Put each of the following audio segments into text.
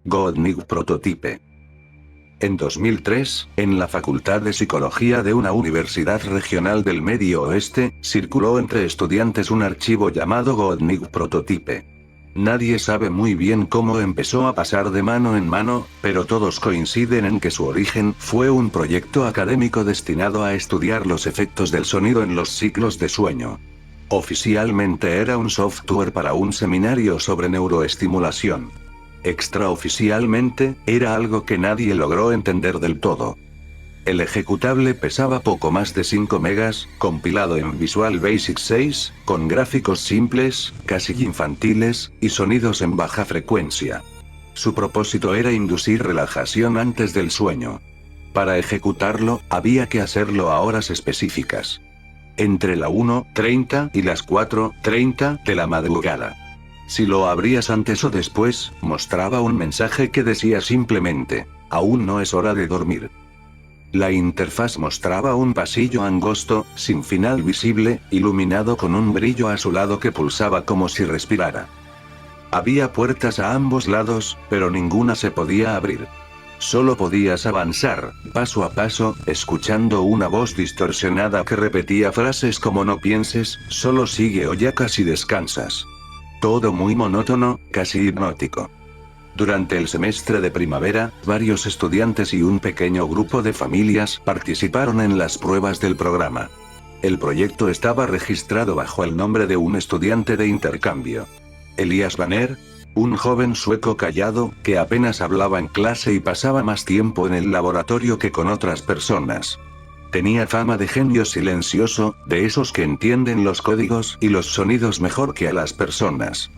Goodnig Prototype. En 2003, en la Facultad de Psicología de una universidad regional del Medio Oeste, circuló entre estudiantes un archivo llamado Goodnig Prototype. Nadie sabe muy bien cómo empezó a pasar de mano en mano, pero todos coinciden en que su origen fue un proyecto académico destinado a estudiar los efectos del sonido en los ciclos de sueño. Oficialmente era un software para un seminario sobre neuroestimulación. Extraoficialmente, era algo que nadie logró entender del todo. El ejecutable pesaba poco más de 5 megas, compilado en Visual Basic 6, con gráficos simples, casi infantiles, y sonidos en baja frecuencia. Su propósito era inducir relajación antes del sueño. Para ejecutarlo, había que hacerlo a horas específicas. Entre la 1:30 y las 4:30 de la madrugada. Si lo abrías antes o después, mostraba un mensaje que decía simplemente, aún no es hora de dormir. La interfaz mostraba un pasillo angosto, sin final visible, iluminado con un brillo azulado que pulsaba como si respirara. Había puertas a ambos lados, pero ninguna se podía abrir. Solo podías avanzar, paso a paso, escuchando una voz distorsionada que repetía frases como no pienses, solo sigue o ya casi descansas. Todo muy monótono, casi hipnótico. Durante el semestre de primavera, varios estudiantes y un pequeño grupo de familias participaron en las pruebas del programa. El proyecto estaba registrado bajo el nombre de un estudiante de intercambio. Elias Banner, un joven sueco callado, que apenas hablaba en clase y pasaba más tiempo en el laboratorio que con otras personas. Tenía fama de genio silencioso, de esos que entienden los códigos y los sonidos mejor que a las personas.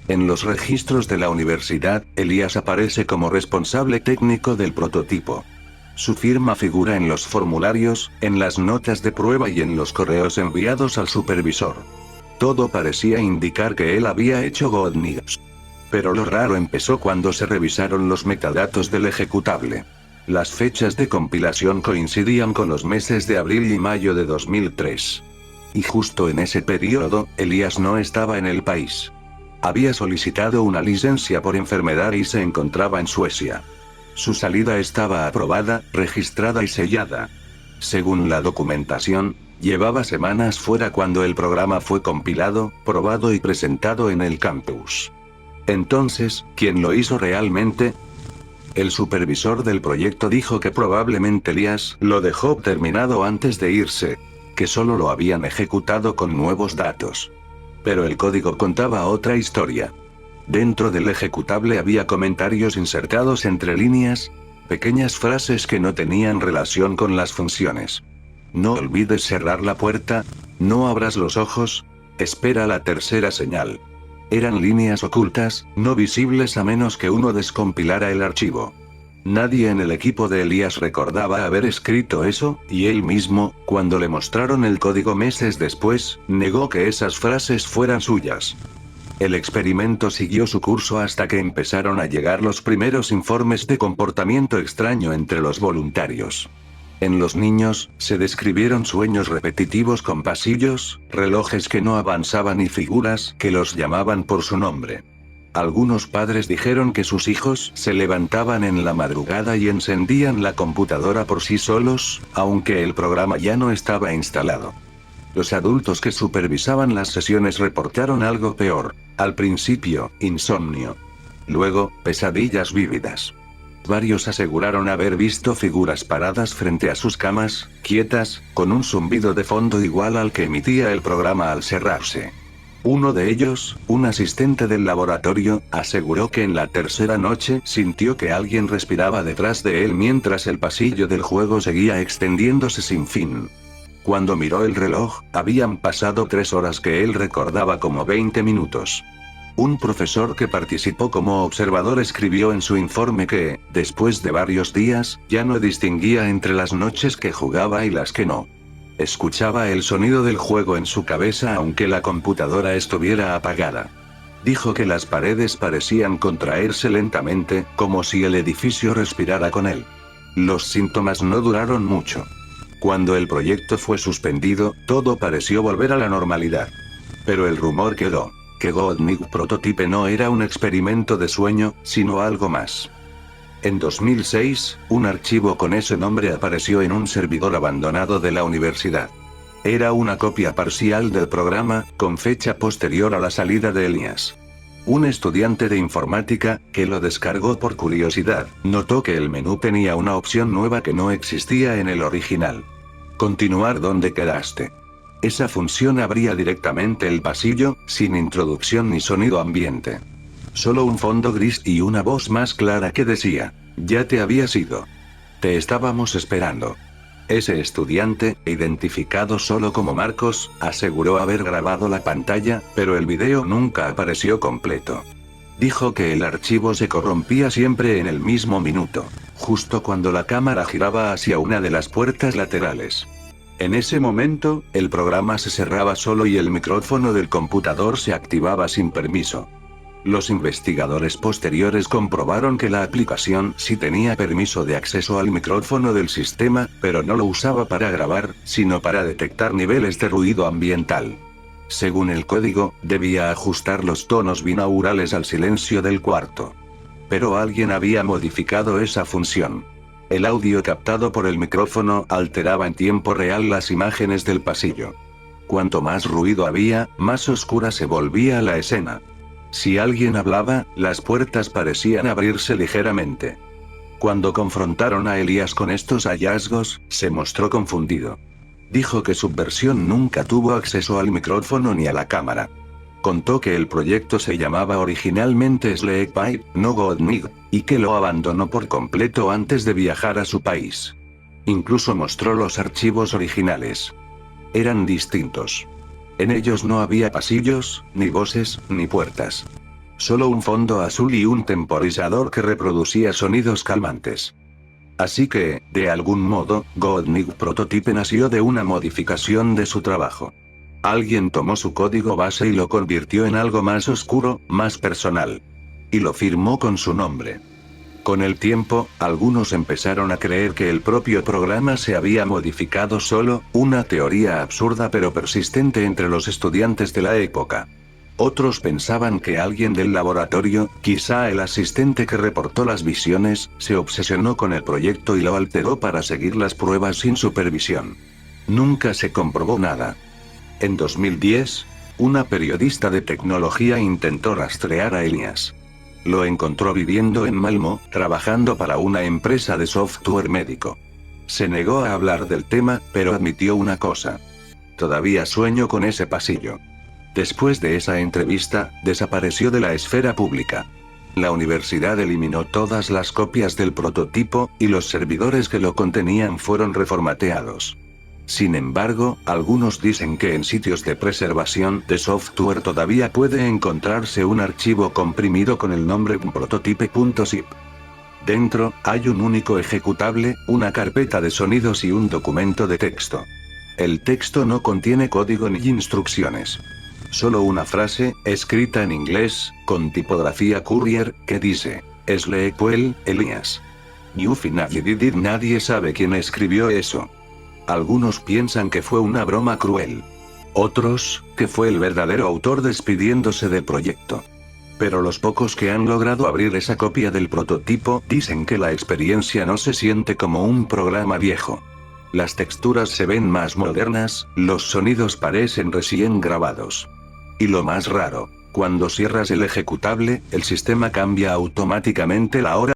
En los registros de la universidad, Elias aparece como responsable técnico del prototipo. Su firma figura en los formularios, en las notas de prueba y en los correos enviados al supervisor. Todo parecía indicar que él había hecho Goodnig. Pero lo raro empezó cuando se revisaron los metadatos del ejecutable. Las fechas de compilación coincidían con los meses de abril y mayo de 2003. Y justo en ese periodo, Elias no estaba en el país. Había solicitado una licencia por enfermedad y se encontraba en Suecia. Su salida estaba aprobada, registrada y sellada. Según la documentación, llevaba semanas fuera cuando el programa fue compilado, probado y presentado en el campus. Entonces, ¿quién lo hizo realmente? El supervisor del proyecto dijo que probablemente Elias lo dejó terminado antes de irse, que solo lo habían ejecutado con nuevos datos. Pero el código contaba otra historia. Dentro del ejecutable había comentarios insertados entre líneas, pequeñas frases que no tenían relación con las funciones. No olvides cerrar la puerta, no abras los ojos, espera la tercera señal. Eran líneas ocultas, no visibles a menos que uno descompilara el archivo. Nadie en el equipo de Elias recordaba haber escrito eso, y él mismo, cuando le mostraron el código meses después, negó que esas frases fueran suyas. El experimento siguió su curso hasta que empezaron a llegar los primeros informes de comportamiento extraño entre los voluntarios. En los niños, se describieron sueños repetitivos con pasillos, relojes que no avanzaban y figuras que los llamaban por su nombre. Algunos padres dijeron que sus hijos se levantaban en la madrugada y encendían la computadora por sí solos, aunque el programa ya no estaba instalado. Los adultos que supervisaban las sesiones reportaron algo peor. Al principio, insomnio. Luego, pesadillas vívidas. Varios aseguraron haber visto figuras paradas frente a sus camas, quietas, con un zumbido de fondo igual al que emitía el programa al cerrarse. Uno de ellos, un asistente del laboratorio, aseguró que en la tercera noche sintió que alguien respiraba detrás de él mientras el pasillo del juego seguía extendiéndose sin fin. Cuando miró el reloj, habían pasado 3 horas que él recordaba como 20 minutos. Un profesor que participó como observador escribió en su informe que, después de varios días, ya no distinguía entre las noches que jugaba y las que no. Escuchaba el sonido del juego en su cabeza aunque la computadora estuviera apagada. Dijo que las paredes parecían contraerse lentamente, como si el edificio respirara con él. Los síntomas no duraron mucho. Cuando el proyecto fue suspendido, todo pareció volver a la normalidad. Pero el rumor quedó. que Gottlieb Prototype no era un experimento de sueño, sino algo más. En 2006, un archivo con ese nombre apareció en un servidor abandonado de la universidad. Era una copia parcial del programa, con fecha posterior a la salida de Elias. Un estudiante de informática, que lo descargó por curiosidad, notó que el menú tenía una opción nueva que no existía en el original. Continuar donde quedaste. Esa función abría directamente el pasillo, sin introducción ni sonido ambiente. Solo un fondo gris y una voz más clara que decía: ya te habías ido. Te estábamos esperando. Ese estudiante, identificado solo como Marcos, aseguró haber grabado la pantalla, pero el video nunca apareció completo. Dijo que el archivo se corrompía siempre en el mismo minuto, justo cuando la cámara giraba hacia una de las puertas laterales. En ese momento, el programa se cerraba solo y el micrófono del computador se activaba sin permiso. Los investigadores posteriores comprobaron que la aplicación sí tenía permiso de acceso al micrófono del sistema, pero no lo usaba para grabar, sino para detectar niveles de ruido ambiental. Según el código, debía ajustar los tonos binaurales al silencio del cuarto. Pero alguien había modificado esa función. El audio captado por el micrófono alteraba en tiempo real las imágenes del pasillo. Cuanto más ruido había, más oscura se volvía la escena. Si alguien hablaba, las puertas parecían abrirse ligeramente. Cuando confrontaron a Elias con estos hallazgos, se mostró confundido. Dijo que su versión nunca tuvo acceso al micrófono ni a la cámara. Contó que el proyecto se llamaba originalmente Sleekpipe, no Gottlieb, y que lo abandonó por completo antes de viajar a su país. Incluso mostró los archivos originales. Eran distintos. En ellos no había pasillos, ni voces, ni puertas. Solo un fondo azul y un temporizador que reproducía sonidos calmantes. Así que, de algún modo, Gottlieb Prototype nació de una modificación de su trabajo. Alguien tomó su código base y lo convirtió en algo más oscuro, más personal. Y lo firmó con su nombre. Con el tiempo, algunos empezaron a creer que el propio programa se había modificado solo, una teoría absurda pero persistente entre los estudiantes de la época. Otros pensaban que alguien del laboratorio, quizá el asistente que reportó las visiones, se obsesionó con el proyecto y lo alteró para seguir las pruebas sin supervisión. Nunca se comprobó nada. En 2010, una periodista de tecnología intentó rastrear a Elias. Lo encontró viviendo en Malmö, trabajando para una empresa de software médico. Se negó a hablar del tema, pero admitió una cosa. Todavía sueño con ese pasillo. Después de esa entrevista, desapareció de la esfera pública. La universidad eliminó todas las copias del prototipo, y los servidores que lo contenían fueron reformateados. Sin embargo, algunos dicen que en sitios de preservación de software todavía puede encontrarse un archivo comprimido con el nombre prototype.zip. Dentro, hay un único ejecutable, una carpeta de sonidos y un documento de texto. El texto no contiene código ni instrucciones. Solo una frase, escrita en inglés, con tipografía Courier, que dice: Sleekwell, Elias. You finally did it. Nadie sabe quién escribió eso. Algunos piensan que fue una broma cruel. Otros, que fue el verdadero autor despidiéndose del proyecto. Pero los pocos que han logrado abrir esa copia del prototipo dicen que la experiencia no se siente como un programa viejo. Las texturas se ven más modernas, los sonidos parecen recién grabados. Y lo más raro, cuando cierras el ejecutable, el sistema cambia automáticamente la hora